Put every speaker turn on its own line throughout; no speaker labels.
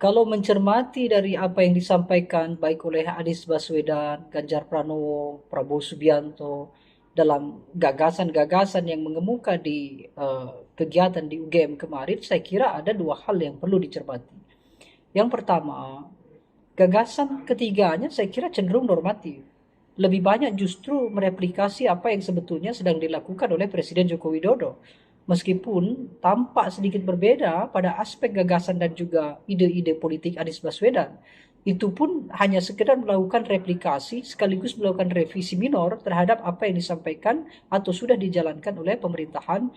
Kalau mencermati dari apa yang disampaikan baik oleh Anies Baswedan, Ganjar Pranowo, Prabowo Subianto dalam gagasan-gagasan yang mengemuka di kegiatan di UGM kemarin, saya kira ada dua hal yang perlu dicermati. Yang pertama, gagasan ketiganya saya kira cenderung normatif. Lebih banyak justru mereplikasi apa yang sebetulnya sedang dilakukan oleh Presiden Joko Widodo. Meskipun tampak sedikit berbeda pada aspek gagasan dan juga ide-ide politik Anies Baswedan. Itu pun hanya sekedar melakukan replikasi sekaligus melakukan revisi minor terhadap apa yang disampaikan atau sudah dijalankan oleh pemerintahan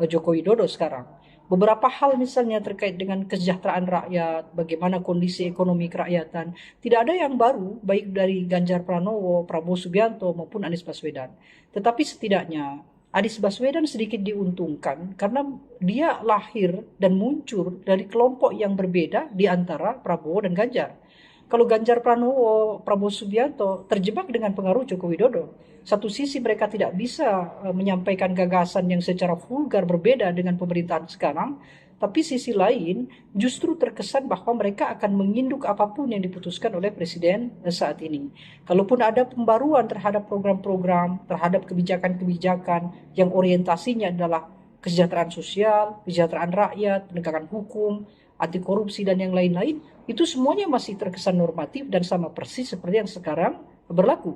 Joko Widodo sekarang. Beberapa hal misalnya terkait dengan kesejahteraan rakyat, bagaimana kondisi ekonomi kerakyatan, tidak ada yang baru baik dari Ganjar Pranowo, Prabowo Subianto maupun Anies Baswedan. Tetapi setidaknya Anies Baswedan sedikit diuntungkan karena dia lahir dan muncul dari kelompok yang berbeda di antara Prabowo dan Ganjar. Kalau Ganjar Pranowo, Prabowo Subianto terjebak dengan pengaruh Joko Widodo. Satu sisi mereka tidak bisa menyampaikan gagasan yang secara vulgar berbeda dengan pemerintahan sekarang, tapi sisi lain justru terkesan bahwa mereka akan menginduk apapun yang diputuskan oleh Presiden saat ini. Kalaupun ada pembaruan terhadap program-program, terhadap kebijakan-kebijakan yang orientasinya adalah kesejahteraan sosial, kesejahteraan rakyat, penegakan hukum, anti korupsi dan yang lain-lain, itu semuanya masih terkesan normatif dan sama persis seperti yang sekarang berlaku.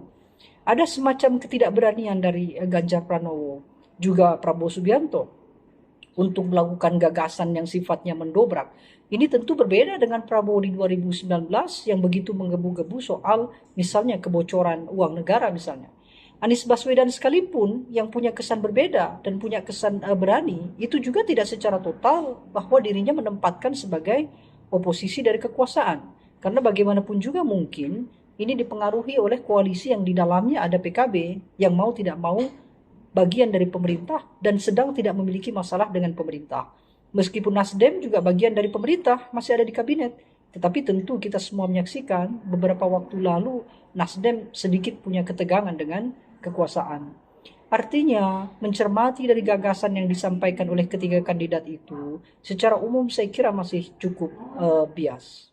Ada semacam ketidakberanian dari Ganjar Pranowo juga Prabowo Subianto untuk melakukan gagasan yang sifatnya mendobrak. Ini tentu berbeda dengan Prabowo di 2019 yang begitu menggebu-gebu soal misalnya kebocoran uang negara misalnya. Anies Baswedan sekalipun yang punya kesan berbeda dan punya kesan berani, itu juga tidak secara total bahwa dirinya menempatkan sebagai oposisi dari kekuasaan. Karena bagaimanapun juga mungkin ini dipengaruhi oleh koalisi yang di dalamnya ada PKB yang mau tidak mau bagian dari pemerintah dan sedang tidak memiliki masalah dengan pemerintah. Meskipun Nasdem juga bagian dari pemerintah, masih ada di kabinet. Tetapi tentu kita semua menyaksikan beberapa waktu lalu Nasdem sedikit punya ketegangan dengan kekuasaan. Artinya, mencermati dari gagasan yang disampaikan oleh ketiga kandidat itu, secara umum saya kira masih cukup bias.